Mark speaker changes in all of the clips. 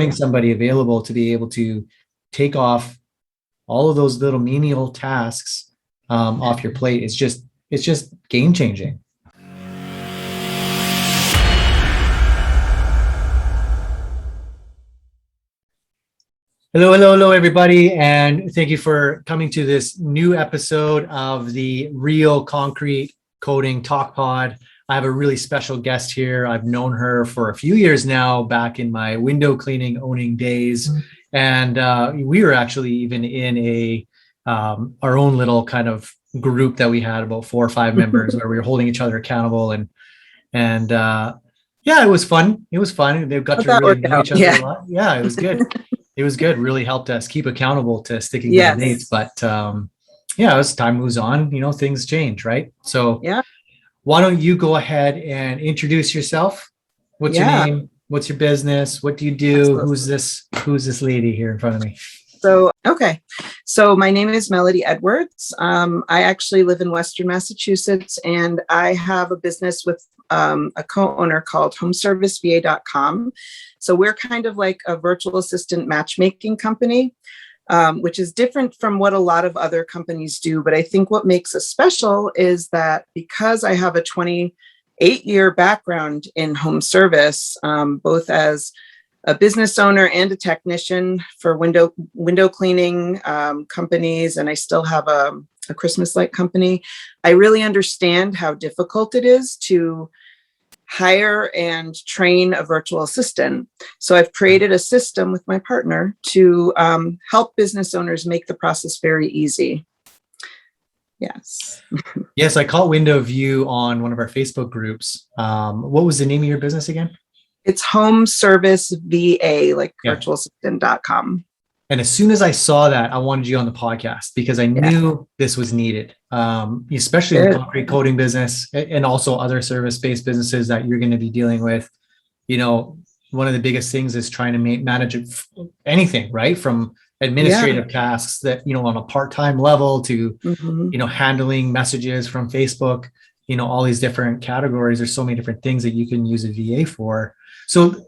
Speaker 1: having somebody available to be able to take off all of those little menial tasks off your plate is just game changing. Hello, everybody, and thank you for coming to this new episode of the Real Concrete Coating Talk Pod. I have a really special guest here. I've known her for a few years now, back in my window cleaning owning days, and we were actually even in our own little kind of group that we had, about 4 or 5 members, where we were holding each other accountable, and yeah, it was fun. It was fun. They've got to really know each other a lot. Yeah, it was good. It was good. Really helped us keep accountable to sticking to the dates. But yeah, as time moves on, things change, right? So why don't you go ahead and introduce yourself? What's your name? What's your business? What do you do? Absolutely. Who's this lady here in front of me?
Speaker 2: So my name is Melody Edwards. I actually live in Western Massachusetts, and I have a business with a co-owner called homeserviceva.com. So we're kind of like a virtual assistant matchmaking company, which is different from what a lot of other companies do. But I think what makes us special is that because I have a 28-year background in home service, both as a business owner and a technician for window cleaning companies, and I still have a Christmas light company, I really understand how difficult it is to hire and train a virtual assistant. So I've created a system with my partner to help business owners make the process very easy. Yes.
Speaker 1: Yes, I caught wind of you on one of our Facebook groups. What was the name of your business again?
Speaker 2: It's Home Service VA, like virtualassistant.com.
Speaker 1: And as soon as I saw that, I wanted you on the podcast because I knew this was needed, especially in the concrete coating business and also other service-based businesses that you're going to be dealing with. One of the biggest things is trying to manage anything, right? From administrative tasks that, on a part-time level to, handling messages from Facebook, all these different categories. There's so many different things that you can use a VA for. So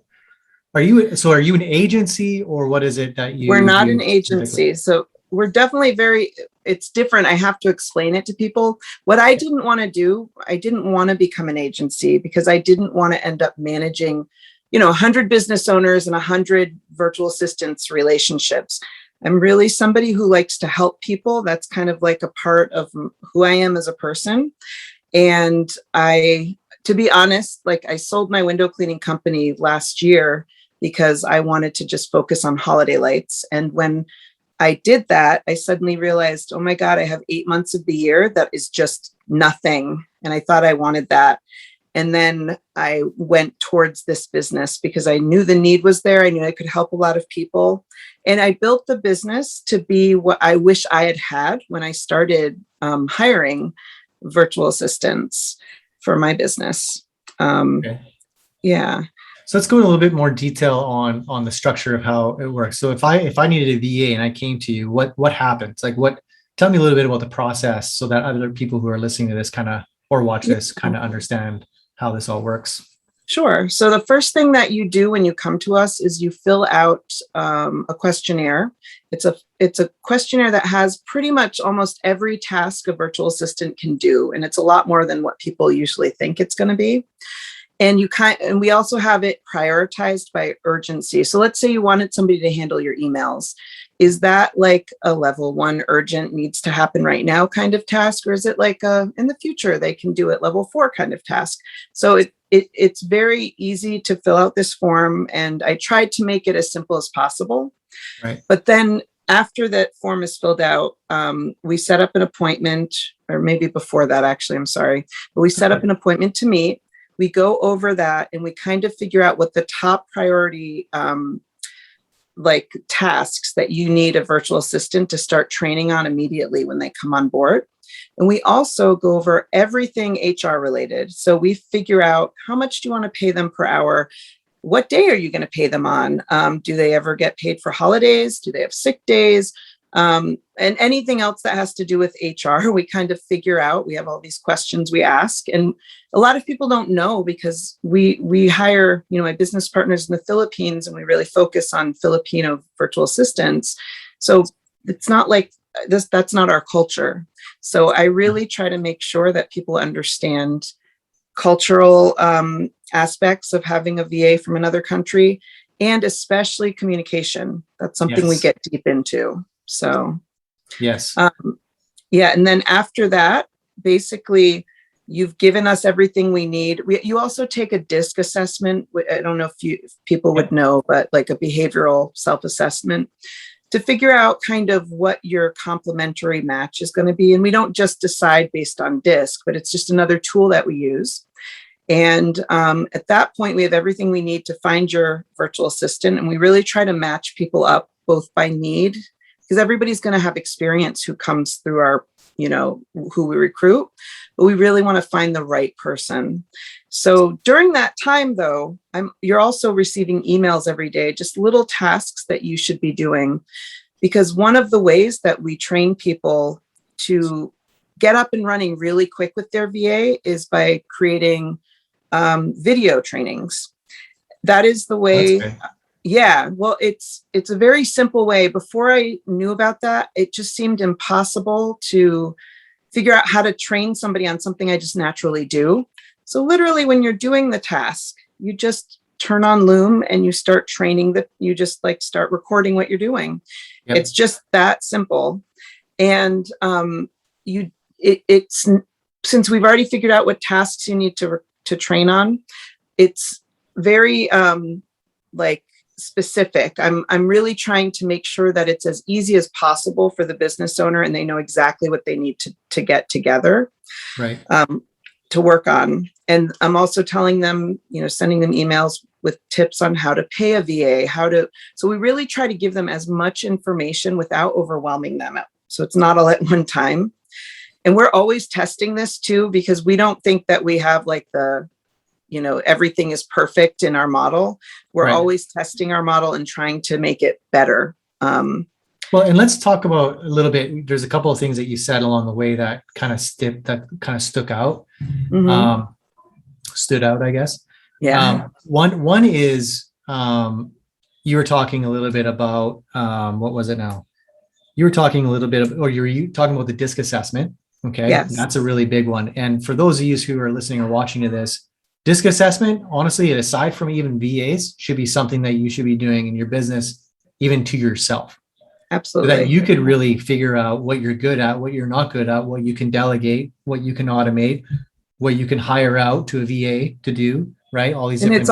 Speaker 1: are you an agency, or what is it that you?
Speaker 2: We're not an agency. So we're definitely it's different. I have to explain it to people. What I didn't want to do, I didn't want to become an agency because I didn't want to end up managing, 100 business owners and 100 virtual assistants relationships. I'm really somebody who likes to help people. That's kind of like a part of who I am as a person. And to be honest, like I sold my window cleaning company last year because I wanted to just focus on holiday lights. And when I did that, I suddenly realized, oh my God, I have 8 months of the year that is just nothing. And I thought I wanted that. And then I went towards this business because I knew the need was there. I knew I could help a lot of people. And I built the business to be what I wish I had had when I started hiring virtual assistants for my business. Yeah.
Speaker 1: So let's go in a little bit more detail on the structure of how it works. So if I needed a VA and I came to you, what happens? Tell me a little bit about the process so that other people who are listening to this or watch this understand how this all works.
Speaker 2: Sure. So the first thing that you do when you come to us is you fill out a questionnaire. It's a questionnaire that has pretty much almost every task a virtual assistant can do. And it's a lot more than what people usually think it's going to be. And we also have it prioritized by urgency. So let's say you wanted somebody to handle your emails. Is that like a level 1 urgent needs to happen right now kind of task? Or is it like in the future, they can do it level 4 kind of task? So it's very easy to fill out this form. And I tried to make it as simple as possible.
Speaker 1: Right.
Speaker 2: But then after that form is filled out, we set up an appointment, or maybe before that, actually, I'm sorry. But we set up an appointment to meet. We go over that and we kind of figure out what the top priority tasks that you need a virtual assistant to start training on immediately when they come on board. And we also go over everything HR related. So we figure out how much do you want to pay them per hour? What day are you going to pay them on? Do they ever get paid for holidays? Do they have sick days? And anything else that has to do with HR, we kind of figure out. We have all these questions we ask, and a lot of people don't know because we hire, my business partners in the Philippines, and we really focus on Filipino virtual assistants. So it's not like this, that's not our culture. So I really try to make sure that people understand cultural aspects of having a VA from another country, and especially communication. That's something we get deep into. So,
Speaker 1: yes.
Speaker 2: Yeah. And then after that, basically, you've given us everything we need. You also take a DISC assessment. I don't know if people would know, but like a behavioral self-assessment to figure out kind of what your complementary match is going to be. And we don't just decide based on DISC, but it's just another tool that we use. And at that point, we have everything we need to find your virtual assistant. And we really try to match people up both by need, because everybody's going to have experience who comes through our, who we recruit, but we really want to find the right person. So during that time, though, you're also receiving emails every day, just little tasks that you should be doing, because one of the ways that we train people to get up and running really quick with their VA is by creating video trainings. That is the way. Yeah, well, it's a very simple way. Before I knew about that, it just seemed impossible to figure out how to train somebody on something I just naturally do. So literally when you're doing the task, you just turn on Loom and you start training you just start recording what you're doing. Yep. It's just that simple. And it's since we've already figured out what tasks you need to train on, it's very specific. I'm really trying to make sure that it's as easy as possible for the business owner, and they know exactly what they need to get together,
Speaker 1: right,
Speaker 2: to work on. And I'm also telling them, sending them emails with tips on how to pay a VA, so we really try to give them as much information without overwhelming them. So it's not all at one time. And we're always testing this too, because we don't think that we have everything is perfect in our model. We're always testing our model and trying to make it better.
Speaker 1: Well, and let's talk about a little bit. There's a couple of things that you said along the way that kind of stuck out,
Speaker 2: Mm-hmm.
Speaker 1: Stood out, I guess.
Speaker 2: Yeah.
Speaker 1: One is you were talking a little bit about what was it now? You were talking a little bit of, or you were talking about the DISC assessment. Okay,
Speaker 2: yes.
Speaker 1: That's a really big one. And for those of you who are listening or watching to this, DISC assessment, honestly, aside from even VAs, should be something that you should be doing in your business, even to yourself.
Speaker 2: Absolutely.
Speaker 1: So that you could really figure out what you're good at, what you're not good at, what you can delegate, what you can automate, what you can hire out to a VA to do, right? All these.
Speaker 2: And it's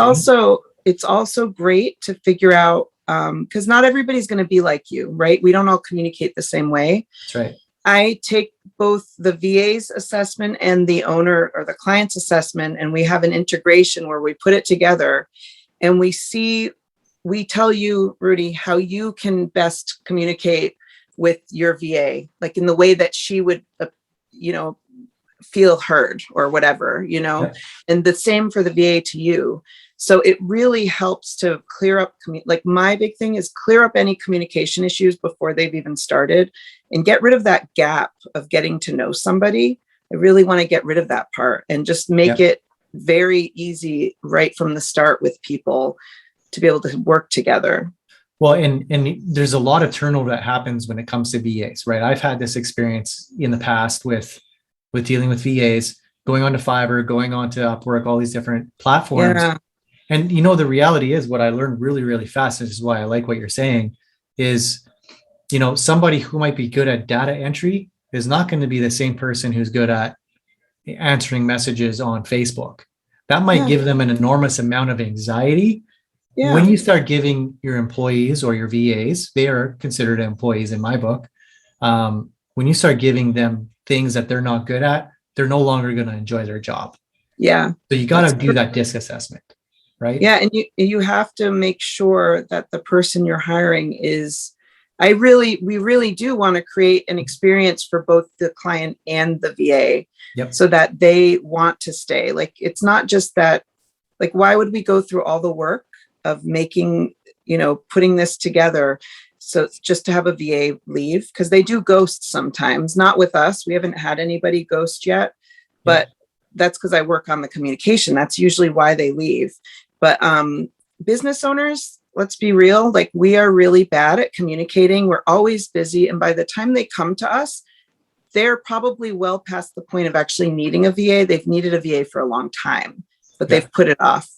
Speaker 2: also great to figure out, because not everybody's going to be like you, right? We don't all communicate the same way.
Speaker 1: That's right.
Speaker 2: I take both the VA's assessment and the owner or the client's assessment, and we have an integration where we put it together and we tell you, Rudy, how you can best communicate with your VA, like in the way that she would, feel heard or whatever,
Speaker 1: Yeah.
Speaker 2: And the same for the VA to you. So it really helps to clear up, my big thing is clear up any communication issues before they've even started and get rid of that gap of getting to know somebody. I really want to get rid of that part and just make it very easy right from the start with people to be able to work together.
Speaker 1: Well, and there's a lot of turnover that happens when it comes to VAs, right? I've had this experience in the past with dealing with VAs, going on to Fiverr, going on to Upwork, all these different platforms.
Speaker 2: Yeah.
Speaker 1: And the reality is what I learned really, really fast, this is why I like what you're saying, is, somebody who might be good at data entry is not going to be the same person who's good at answering messages on Facebook. That might give them an enormous amount of anxiety. Yeah. When you start giving your employees or your VAs, they are considered employees in my book. When you start giving them things that they're not good at, they're no longer going to enjoy their job.
Speaker 2: Yeah.
Speaker 1: So you got to do that DISC assessment, right?
Speaker 2: Yeah. And you have to make sure that the person you're hiring is, we really do want to create an experience for both the client and the VA.
Speaker 1: Yep.
Speaker 2: So that they want to stay. It's not just that, why would we go through all the work of making, putting this together So just to have a VA leave, because they do ghost sometimes, not with us. We haven't had anybody ghost yet, but that's because I work on the communication. That's usually why they leave. But business owners, let's be real, like we are really bad at communicating. We're always busy. And by the time they come to us, they're probably well past the point of actually needing a VA. They've needed a VA for a long time, but they've put it off.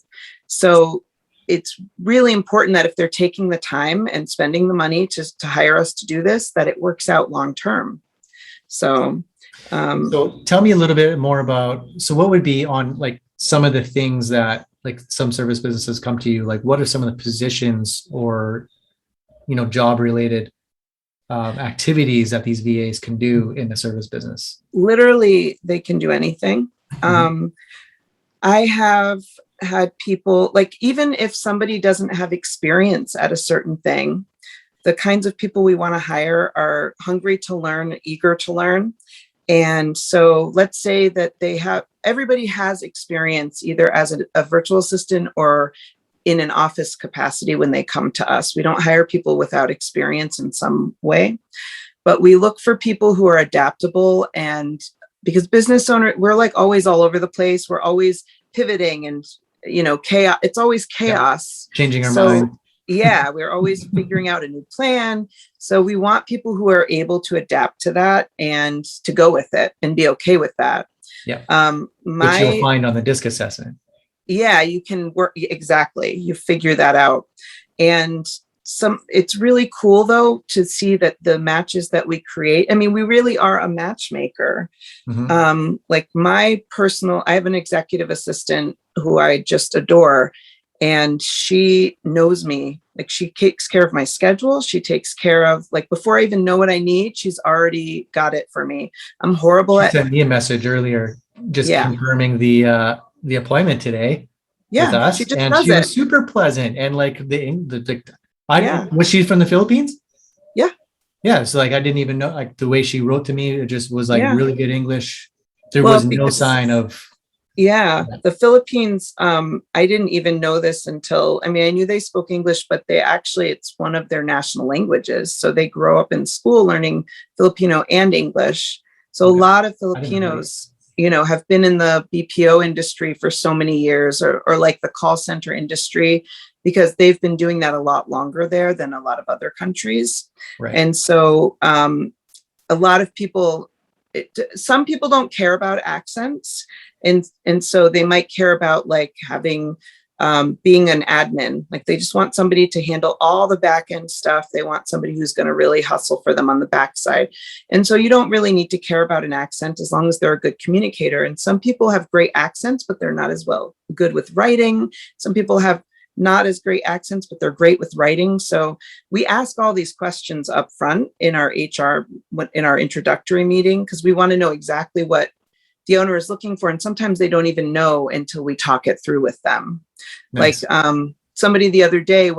Speaker 2: So it's really important that if they're taking the time and spending the money to hire us to do this, that it works out long term. So
Speaker 1: tell me a little bit more about, so what would be on like some of the things that like some service businesses come to you, like what are some of the positions or, job related activities that these VAs can do in the service business?
Speaker 2: Literally, they can do anything. I have had people, like, even if somebody doesn't have experience at a certain thing, the kinds of people we want to hire are hungry to learn, eager to learn. And so let's say that everybody has experience either as a virtual assistant or in an office capacity when they come to us. We don't hire people without experience in some way, but we look for people who are adaptable. And because business owner, we're like always all over the place. We're always pivoting and, chaos. It's always chaos.
Speaker 1: Changing our mind.
Speaker 2: Yeah, we're always figuring out a new plan. So we want people who are able to adapt to that and to go with it and be okay with that.
Speaker 1: Yeah. Which you'll find on the DISC assessment.
Speaker 2: Yeah, you can work. Exactly. You figure that out. And it's really cool though, to see that the matches that we create, I mean, we really are a matchmaker. Like I have an executive assistant who I just adore, and she knows me. Like she takes care of my schedule. She takes care of, like, before I even know what I need, she's already got it for me. I'm horrible
Speaker 1: She sent me a message earlier, just confirming the appointment today with us. She was super pleasant. And like was she from the Philippines?
Speaker 2: Yeah.
Speaker 1: Yeah. So like, I didn't even know, like the way she wrote to me, it just was like really good English. There was no sign of.
Speaker 2: Yeah, the Philippines, I didn't even know this until, I knew they spoke English, but it's one of their national languages. So they grow up in school learning Filipino and English. So a lot of Filipinos, have been in the BPO industry for so many years, or like the call center industry, because they've been doing that a lot longer there than a lot of other countries.
Speaker 1: Right.
Speaker 2: And so a lot of people, some people don't care about accents. And so they might care about like having, being an admin, like they just want somebody to handle all the back end stuff. They want somebody who's going to really hustle for them on the backside. And so you don't really need to care about an accent as long as they're a good communicator. And some people have great accents, but they're not as good with writing. Some people have not as great accents, but they're great with writing. So we ask all these questions up front in our HR, in our introductory meeting, because we want to know exactly what the owner is looking for. And sometimes they don't even know until we talk it through with them. Nice. Like somebody the other day,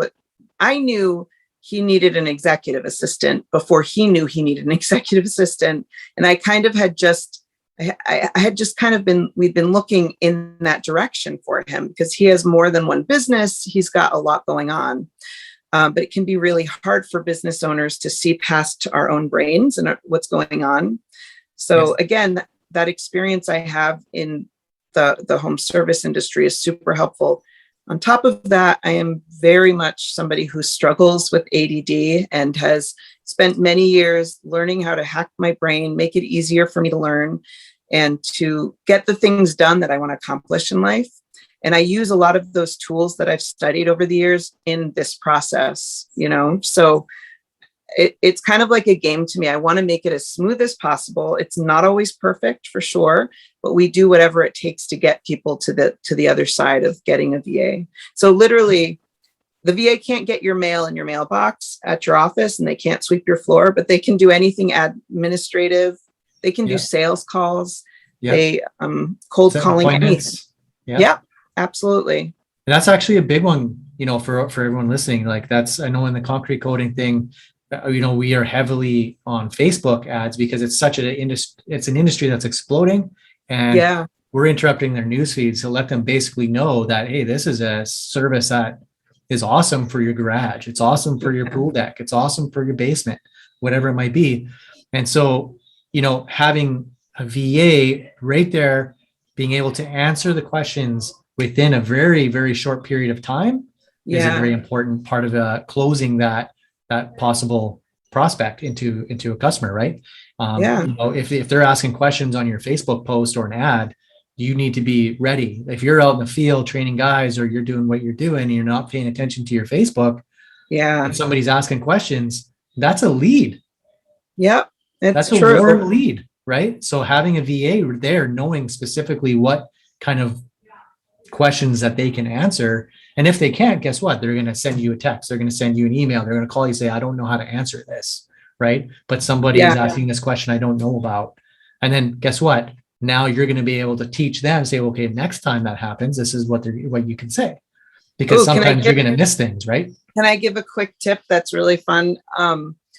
Speaker 2: I knew he needed an executive assistant before he knew he needed an executive assistant. And I kind of had we'd been looking in that direction for him because he has more than one business. He's got a lot going on. But it can be really hard for business owners to see past our own brains and what's going on. So again, that experience I have in the home service industry is super helpful. On top of that, I am very much somebody who struggles with ADD and has spent many years learning how to hack my brain, make it easier for me to learn and to get the things done that I want to accomplish in life. And I use a lot of those tools that I've studied over the years in this process, so it's kind of like a game to me. I want to make it as smooth as possible. It's not always perfect for sure, but we do whatever it takes to get people to the other side of getting a VA. So literally the VA can't get your mail in your mailbox at your office and they can't sweep your floor, but they can do anything administrative. They can do sales calls. They cold calling, anything. Yeah, absolutely.
Speaker 1: And that's actually a big one, for everyone listening. Like I know in the concrete coating thing, we are heavily on Facebook ads because it's it's an industry that's exploding, and we're interrupting their newsfeed to let them basically know that, hey, this is a service that is awesome for your garage. It's awesome for your pool deck. It's awesome for your basement, whatever it might be. And so, having a VA right there, being able to answer the questions within a very, very short period of time is a very important part of closing that possible prospect into a customer, right? If they're asking questions on your Facebook post or an ad, you need to be ready. If you're out in the field training guys, or you're doing what you're doing and you're not paying attention to your Facebook, and somebody's asking questions, that's a lead.
Speaker 2: Yep.
Speaker 1: That's a warm lead, right? So having a VA there, knowing specifically what kind of questions that they can answer. And if they can't, guess what? They're going to send you a text. They're going to send you an email. They're going to call you, say, I don't know how to answer this, right? But somebody is asking this question I don't know about. And then guess what? Now you're going to be able to teach them, say, okay, next time that happens, this is what you can say. Because sometimes you're going to miss things, right?
Speaker 2: Can I give a quick tip that's really fun?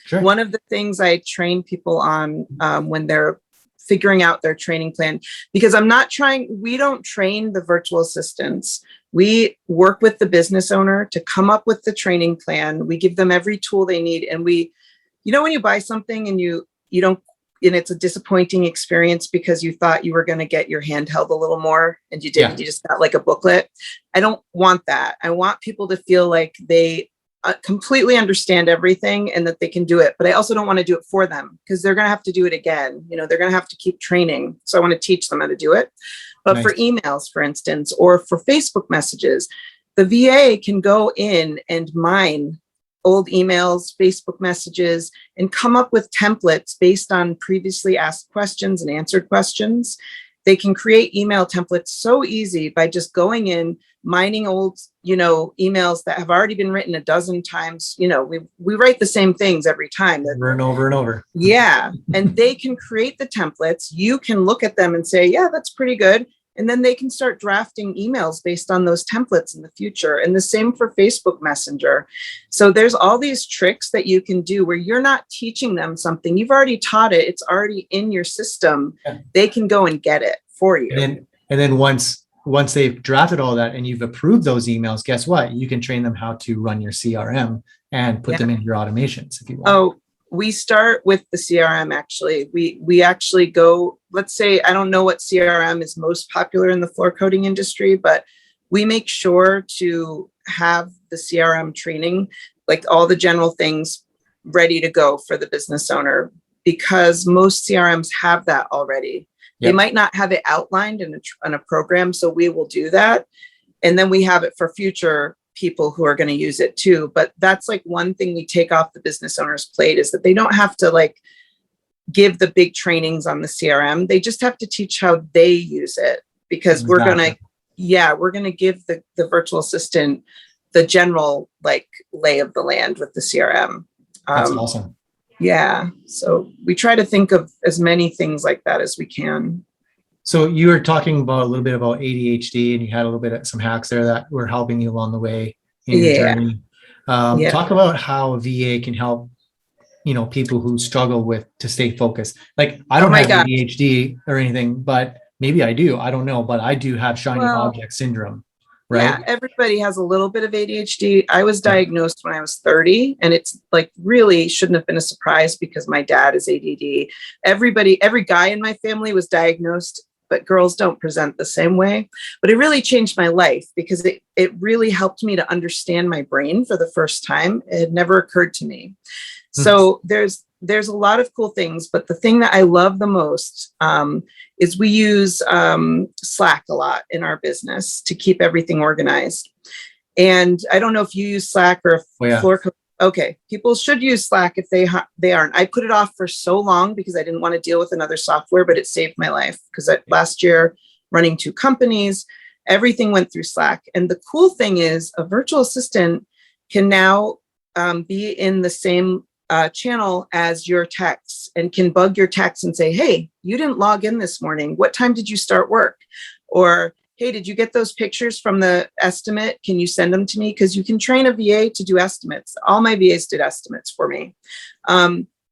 Speaker 1: Sure.
Speaker 2: One of the things I train people on when they're figuring out their training plan, because we don't train the virtual assistants. We work with the business owner to come up with the training plan. We give them every tool they need. And when you buy something and you don't, and it's a disappointing experience because you thought you were going to get your hand held a little more and you didn't, you just got like a booklet. I don't want that. I want people to feel like they completely understand everything and that they can do it. But I also don't want to do it for them because they're going to have to do it again. They're going to have to keep training. So I want to teach them how to do it. But for emails, for instance, or for Facebook messages, the VA can go in and mine old emails, Facebook messages, and come up with templates based on previously asked questions and answered questions. They can create email templates so easy by just going in, mining old, emails that have already been written a dozen times. We write the same things every time.
Speaker 1: Over and over and over.
Speaker 2: Yeah. And they can create the templates. You can look at them and say, yeah, that's pretty good. And then they can start drafting emails based on those templates in the future. And the same for Facebook Messenger. So there's all these tricks that you can do where you're not teaching them something. You've already taught it. It's already in your system. Yeah. They can go and get it for you.
Speaker 1: And then once they've drafted all that and you've approved those emails, guess what? You can train them how to run your CRM and put them in your automations if you want.
Speaker 2: Oh, we start with the CRM, actually. We actually go, let's say, I don't know what CRM is most popular in the floor coating industry, but we make sure to have the CRM training, like all the general things ready to go for the business owner, because most CRMs have that already. Yep. They might not have it outlined in a program, so we will do that. And then we have it for future people who are going to use it too. But that's like one thing we take off the business owner's plate, is that they don't have to give the big trainings on the CRM. They just have to teach how they use it, because we're going to give the virtual assistant the general lay of the land with the CRM.
Speaker 1: That's awesome.
Speaker 2: Yeah. So we try to think of as many things like that as we can.
Speaker 1: So you were talking about a little bit about ADHD, and you had a little bit of some hacks there that were helping you along the way in your journey. Talk about how a VA can help, people who struggle to stay focused. I don't have ADHD or anything, but maybe I do. I don't know, but I do have shiny object syndrome. Right?
Speaker 2: Yeah, everybody has a little bit of ADHD. I was diagnosed when I was 30, and it's really shouldn't have been a surprise because my dad is ADD. Every guy in my family was diagnosed, but girls don't present the same way. But it really changed my life because it really helped me to understand my brain for the first time. It had never occurred to me. So there's a lot of cool things, but the thing that I love the most is we use Slack a lot in our business to keep everything organized. And I don't know if you use Slack or floor code. Okay, people should use Slack if they aren't. I put it off for so long because I didn't want to deal with another software, but it saved my life because last year, running 2 companies, everything went through Slack. And the cool thing is a virtual assistant can now be in the same channel as your techs and can bug your techs and say, hey, you didn't log in this morning. What time did you start work? Or, hey, did you get those pictures from the estimate? Can you send them to me? Because you can train a VA to do estimates. All my VAs did estimates for me.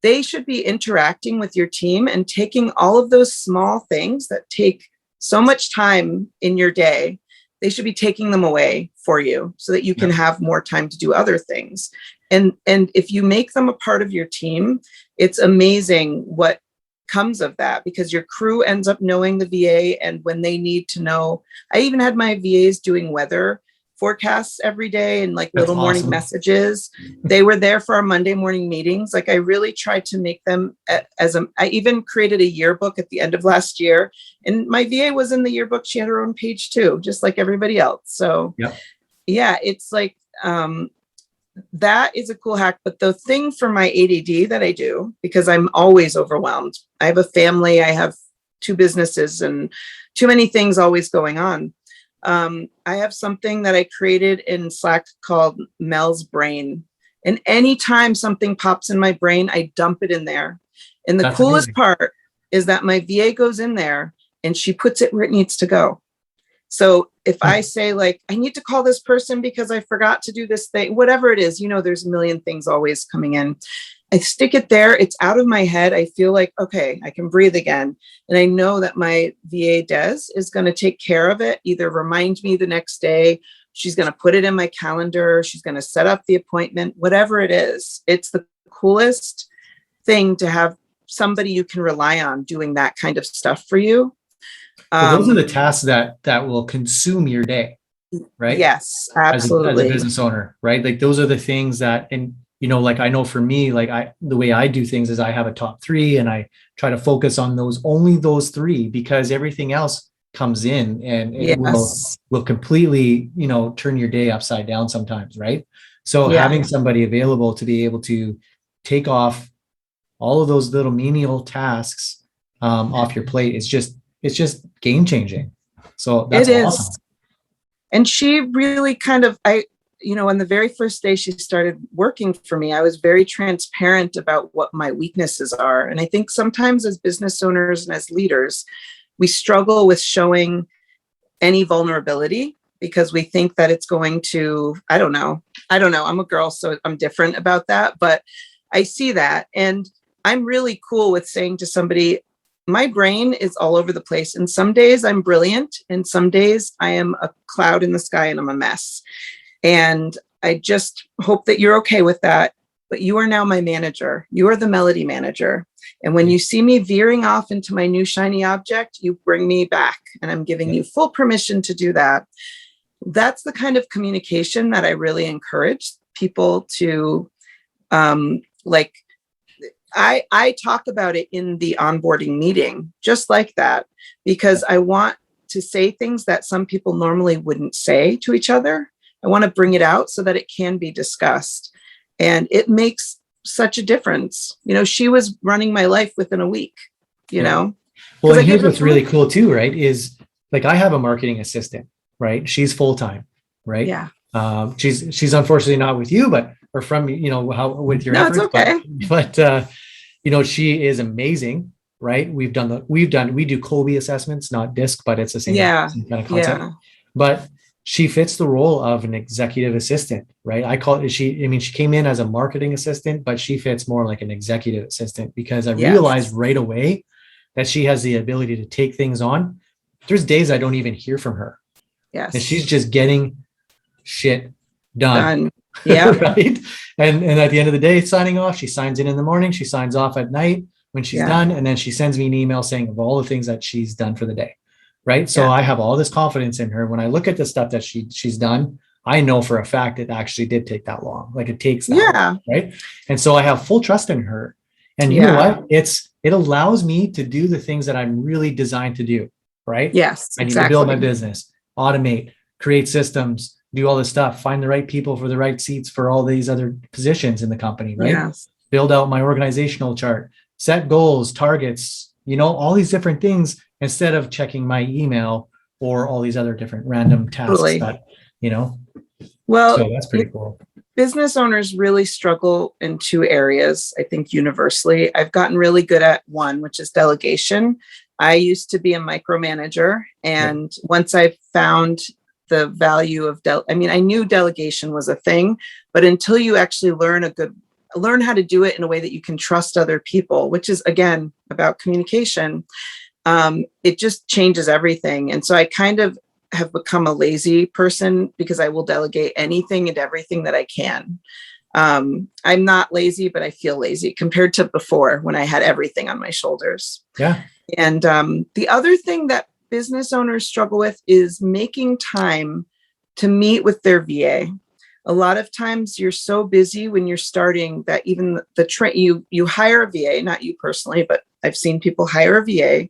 Speaker 2: They should be interacting with your team and taking all of those small things that take so much time in your day. they should be taking them away for you so that you can have more time to do other things. And if you make them a part of your team, it's amazing what comes of that, because your crew ends up knowing the VA, and when they need to know, I even had my VAs doing weather forecasts every day and like
Speaker 1: That's
Speaker 2: little morning
Speaker 1: awesome.
Speaker 2: messages. They were there for our Monday morning meetings. Like I really tried to make them I even created a yearbook at the end of last year, and my VA was in the yearbook. She had her own page too, just like everybody else. So yeah, it's like, that is a cool hack. But the thing for my ADD that I do, because I'm always overwhelmed, I have a family, I have 2 businesses and too many things always going on. I have something that I created in Slack called Mel's Brain. And anytime something pops in my brain, I dump it in there. And the coolest part is that my VA goes in there and she puts it where it needs to go. So if I say like, I need to call this person because I forgot to do this thing, whatever it is, there's a million things always coming in. I stick it there. It's out of my head. I feel like, okay, I can breathe again. And I know that my VA Des is going to take care of it, either remind me the next day. She's going to put it in my calendar. She's going to set up the appointment, whatever it is. It's the coolest thing to have somebody you can rely on doing that kind of stuff for you.
Speaker 1: Well, those are the tasks that will consume your day, right?
Speaker 2: Yes, absolutely.
Speaker 1: As a business owner, right? Like those are the things that, and like I know for me, like the way I do things is I have a top 3 and I try to focus on only those 3, because everything else comes in and it will completely, turn your day upside down sometimes, right? So having somebody available to be able to take off all of those little menial tasks off your plate it's just game changing. So that's awesome.
Speaker 2: And she really kind of, on the very first day she started working for me, I was very transparent about what my weaknesses are. And I think sometimes as business owners and as leaders, we struggle with showing any vulnerability because we think that it's going to, I don't know. I'm a girl, so I'm different about that, but I see that. And I'm really cool with saying to somebody, my brain is all over the place. And some days I'm brilliant. And some days I am a cloud in the sky and I'm a mess. And I just hope that you're okay with that. But you are now my manager. You are the melody manager. And when you see me veering off into my new shiny object, you bring me back. And I'm giving you full permission to do that. That's the kind of communication that I really encourage people to I talk about it in the onboarding meeting, just like that, because I want to say things that some people normally wouldn't say to each other. I want to bring it out so that it can be discussed. And it makes such a difference. She was running my life within a week, Well,
Speaker 1: and here's what's really cool too, right? Is like, I have a marketing assistant, right? She's full-time, right?
Speaker 2: Yeah.
Speaker 1: She's unfortunately not with you, or from, how with your efforts.
Speaker 2: It's okay.
Speaker 1: But she is amazing, right? We do Colby assessments, not DISC, but it's the same kind of concept. Yeah. But she fits the role of an executive assistant, right? I call it, she came in as a marketing assistant, but she fits more like an executive assistant, because I realized right away that she has the ability to take things on. There's days I don't even hear from her.
Speaker 2: Yes.
Speaker 1: And she's just getting shit done.
Speaker 2: Yeah.
Speaker 1: Right. And at the end of the day, signing off, she signs in the morning, she signs off at night when she's done. And then she sends me an email saying of all the things that she's done for the day. Right. So I have all this confidence in her. When I look at the stuff that she's done, I know for a fact it actually did take that long. Like it takes that long, right. And so I have full trust in her. And you know what? It allows me to do the things that I'm really designed to do. Right.
Speaker 2: Yes.
Speaker 1: I need to build my business, automate, create systems, do all this stuff, find the right people for the right seats for all these other positions in the company, right?
Speaker 2: Yes.
Speaker 1: Build out my organizational chart, set goals, targets, all these different things, instead of checking my email or all these other different random tasks that,
Speaker 2: Well,
Speaker 1: so that's pretty cool.
Speaker 2: Business owners really struggle in 2 areas, I think universally. I've gotten really good at one, which is delegation. I used to be a micromanager. And once I found the value of, I knew delegation was a thing, but until you actually learn how to do it in a way that you can trust other people, which is again about communication, it just changes everything. And so I kind of have become a lazy person because I will delegate anything and everything that I can. I'm not lazy, but I feel lazy compared to before when I had everything on my shoulders.
Speaker 1: Yeah.
Speaker 2: And the other thing that business owners struggle with is making time to meet with their VA. A lot of times you're so busy when you're starting that even you hire a VA, not you personally, but I've seen people hire a VA,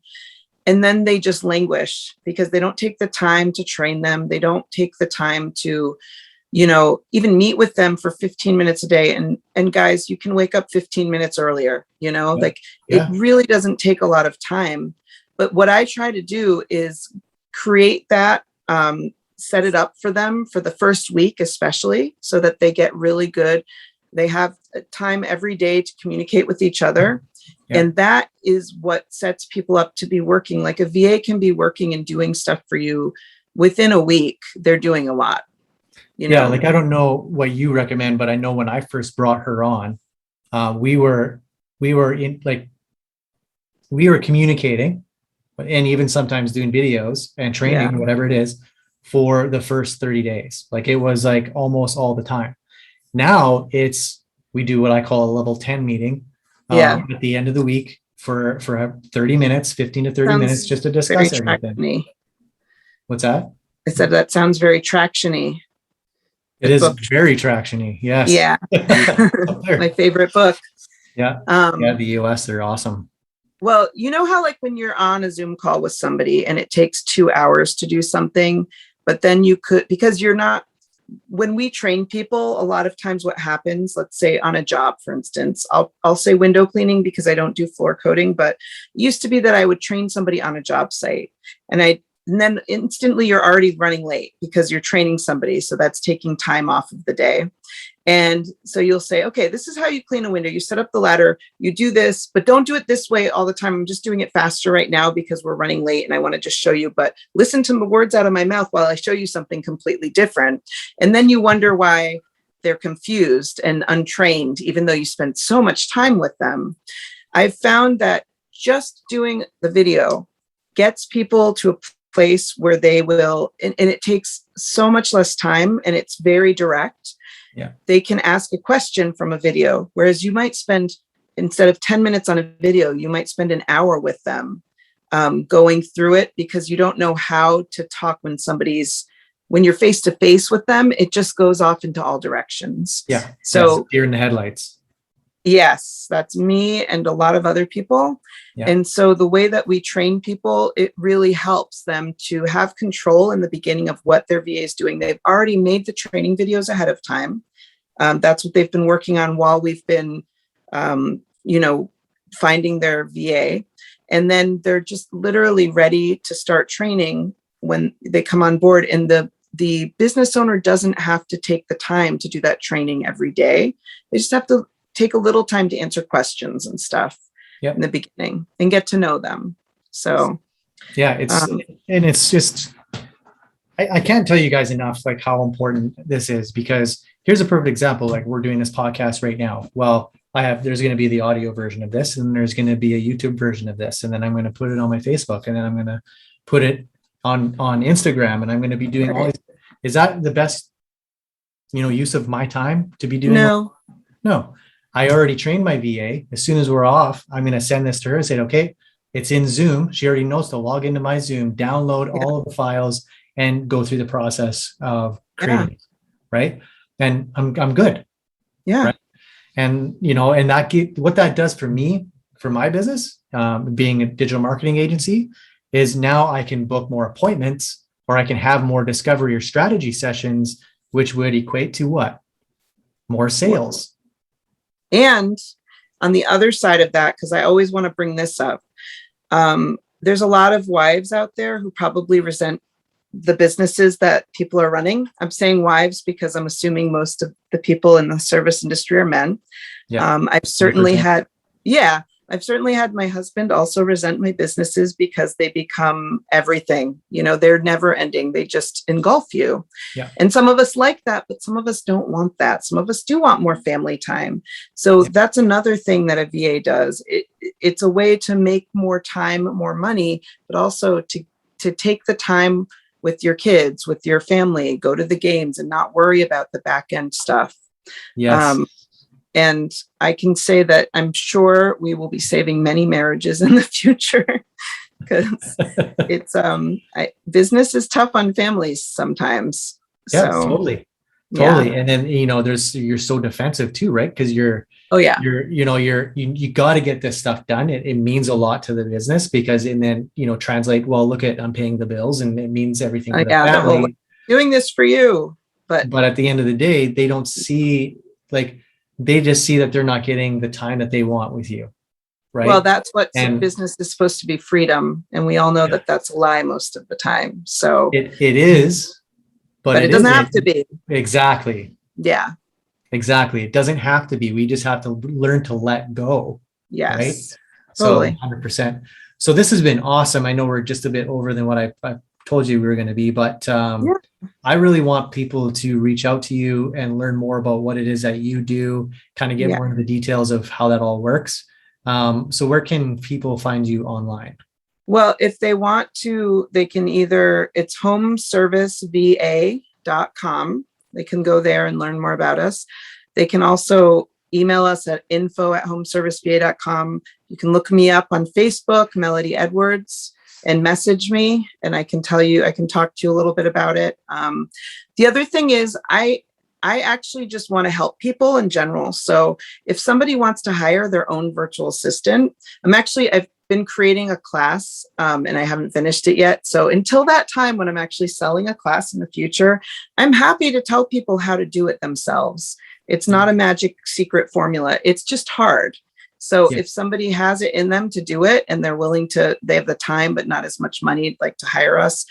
Speaker 2: and then they just languish because they don't take the time to train them. They don't take the time to, even meet with them for 15 minutes a day. And guys, you can wake up 15 minutes earlier, like it really doesn't take a lot of time. But what I try to do is create that, set it up for them for the first week, especially so that they get really good. They have time every day to communicate with each other. Yeah. And that is what sets people up to be working. Like a VA can be working and doing stuff for you within a week. They're doing a lot.
Speaker 1: Yeah, like I don't know what you recommend, but I know when I first brought her on, we were communicating and even sometimes doing videos and training, whatever it is, for the first 30 days. Like it was like almost all the time. Now we do what I call a level 10 meeting at the end of the week for 30 minutes, 15 to 30 minutes, just to discuss everything. Traction-y. What's that?
Speaker 2: I said that sounds very traction-y.
Speaker 1: It is very traction-y. Yes.
Speaker 2: Yeah. My favorite book.
Speaker 1: Yeah. The US, they're awesome.
Speaker 2: Well, you know how like when you're on a Zoom call with somebody and it takes 2 hours to do something, but then you could, because when we train people, a lot of times what happens, let's say on a job, for instance, I'll say window cleaning because I don't do floor coating, but it used to be that I would train somebody on a job site and then instantly you're already running late because you're training somebody. So that's taking time off of the day. And so you'll say, okay, this is how you clean a window. You set up the ladder, you do this, but don't do it this way all the time. I'm just doing it faster right now because we're running late and I want to just show you, but listen to the words out of my mouth while I show you something completely different. And then you wonder why they're confused and untrained, even though you spent so much time with them. I've found that just doing the video gets people to a place where they will, and it takes so much less time and it's very direct.
Speaker 1: Yeah.
Speaker 2: They can ask a question from a video, whereas you might spend, instead of 10 minutes on a video, you might spend an hour with them going through it because you don't know how to talk when you're face to face with them, it just goes off into all directions.
Speaker 1: Yeah.
Speaker 2: So
Speaker 1: deer in the headlights.
Speaker 2: Yes, that's me and a lot of other people. Yeah. And so the way that we train people, it really helps them to have control in the beginning of what their VA is doing. They've already made the training videos ahead of time. That's what they've been working on while we've been, finding their VA. And then they're just literally ready to start training when they come on board. And the business owner doesn't have to take the time to do that training every day. They just have to take a little time to answer questions and stuff in the beginning and get to know them. So
Speaker 1: yeah, it's just, I can't tell you guys enough like how important this is, because here's a perfect example. Like we're doing this podcast right now. Well, there's going to be the audio version of this, and there's going to be a YouTube version of this. And then I'm going to put it on my Facebook, and then I'm going to put it on Instagram, and I'm going to be doing all these. Is that the best, use of my time to be doing? No. I already trained my VA. As soon as we're off, I'm going to send this to her and say, okay, it's in Zoom. She already knows to log into my Zoom, download all of the files, and go through the process of creating, right? And I'm good.
Speaker 2: Yeah.
Speaker 1: Right? And, and what that does for me, for my business, being a digital marketing agency, is now I can book more appointments, or I can have more discovery or strategy sessions, which would equate to what? More sales.
Speaker 2: And on the other side of that, because I always want to bring this up, there's a lot of wives out there who probably resent the businesses that people are running. I'm saying wives because I'm assuming most of the people in the service industry are men.
Speaker 1: Yeah.
Speaker 2: I've certainly had my husband also resent my businesses because they become everything. They're never ending. They just engulf you.
Speaker 1: Yeah.
Speaker 2: And some of us like that, but some of us don't want that. Some of us do want more family time. So that's another thing that a VA does. It's a way to make more time, more money, but also to take the time with your kids, with your family, go to the games and not worry about the back end stuff.
Speaker 1: Yes.
Speaker 2: And I can say that I'm sure we will be saving many marriages in the future, because it's business is tough on families sometimes.
Speaker 1: Yeah,
Speaker 2: So
Speaker 1: totally.
Speaker 2: yeah.
Speaker 1: And then, you're so defensive too, right? Because
Speaker 2: Oh yeah.
Speaker 1: you got to get this stuff done. It means a lot to the business, because, and then, translate, well, look at, I'm paying the bills, and it means everything for the
Speaker 2: Yeah. Well,
Speaker 1: family.
Speaker 2: doing this for you, but
Speaker 1: at the end of the day, they don't see, like, they just see that they're not getting the time that they want with you. Right.
Speaker 2: Well, that's what
Speaker 1: And
Speaker 2: business is supposed to be, freedom. And we all know that that's a lie most of the time. So
Speaker 1: it is,
Speaker 2: but it doesn't have to be.
Speaker 1: Exactly.
Speaker 2: Yeah.
Speaker 1: Exactly. It doesn't have to be. We just have to learn to let go.
Speaker 2: Yes.
Speaker 1: Right.
Speaker 2: Totally.
Speaker 1: So 100%. So this has been awesome. I know we're just a bit over than what I told you we were going to be, but I really want people to reach out to you and learn more about what it is that you do, kind of get more into the details of how that all works. So where can people find you online?
Speaker 2: Well, if they want to, they can it's homeserviceva.com. They can go there and learn more about us. They can also email us at info@homeserviceva.com. You can look me up on Facebook, Melody Edwards, and message me, and I can talk to you a little bit about it. The other thing is I actually just want to help people in general. So if somebody wants to hire their own virtual assistant, I've been creating a class, and I haven't finished it yet. So until that time, when I'm actually selling a class in the future, I'm happy to tell people how to do it themselves. It's not a magic secret formula. It's just hard. So if somebody has it in them to do it, and they're willing to, they have the time, but not as much money, like to hire us,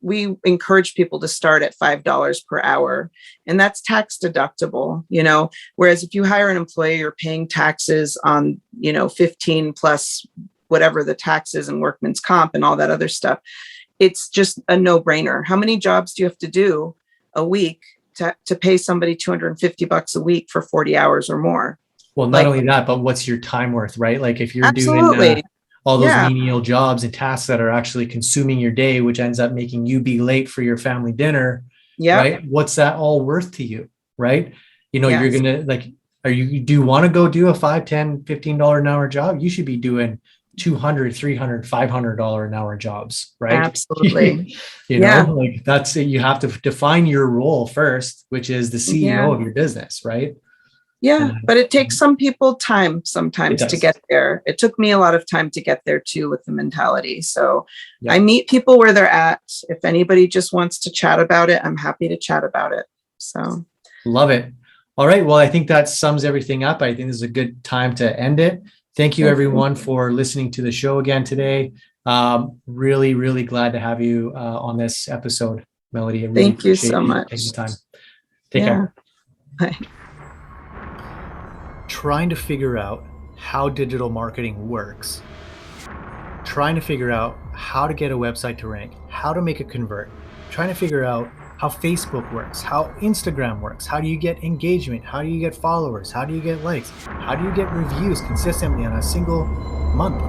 Speaker 2: we encourage people to start at $5 per hour, and that's tax deductible, whereas if you hire an employee, you're paying taxes on, 15 plus whatever the taxes and workman's comp and all that other stuff. It's just a no-brainer. How many jobs do you have to do a week to pay somebody $250 a week for 40 hours or more?
Speaker 1: Well, not only that, but what's your time worth, right? Like if you're
Speaker 2: absolutely.
Speaker 1: doing all those menial jobs and tasks that are actually consuming your day, which ends up making you be late for your family dinner, right? What's that all worth to you, right? You're going to do you want to go do a $5, $10, $15 an hour job? You should be doing $200, $300, $500 an hour jobs, right?
Speaker 2: Absolutely.
Speaker 1: Like that's it. You have to define your role first, which is the CEO of your business, right?
Speaker 2: Yeah, but it takes some people time sometimes to get there. It took me a lot of time to get there too, with the mentality. So I meet people where they're at. If anybody just wants to chat about it, I'm happy to chat about it. So
Speaker 1: love it. All right. Well, I think that sums everything up. I think this is a good time to end it. Thank you everyone for listening to the show again today. Really, really glad to have you on this episode, Melody. I really
Speaker 2: Thank you so much.
Speaker 1: Taking the time. Take care.
Speaker 2: Bye.
Speaker 1: Trying to figure out how digital marketing works, trying to figure out how to get a website to rank, how to make it convert, trying to figure out how Facebook works, how Instagram works, how do you get engagement, how do you get followers, how do you get likes, how do you get reviews consistently on a single month.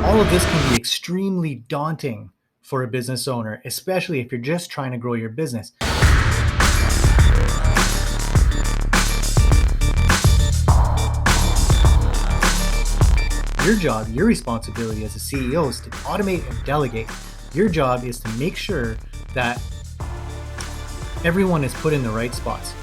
Speaker 1: All of this can be extremely daunting for a business owner, especially if you're just trying to grow your business. Your job, your responsibility as a CEO is to automate and delegate. Your job is to make sure that everyone is put in the right spots.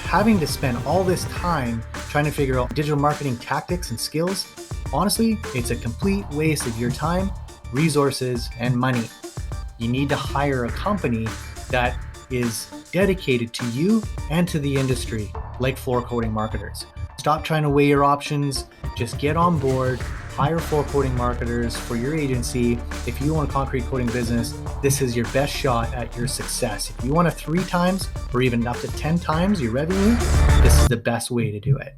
Speaker 1: Having to spend all this time trying to figure out digital marketing tactics and skills, honestly, it's a complete waste of your time, resources, and money. You need to hire a company that is dedicated to you and to the industry, like Floor Coating Marketers. Stop trying to weigh your options. Just get on board, hire floor coating marketers for your agency. If you own a concrete coating business, this is your best shot at your success. If you want to 3 times or even up to 10 times your revenue, this is the best way to do it.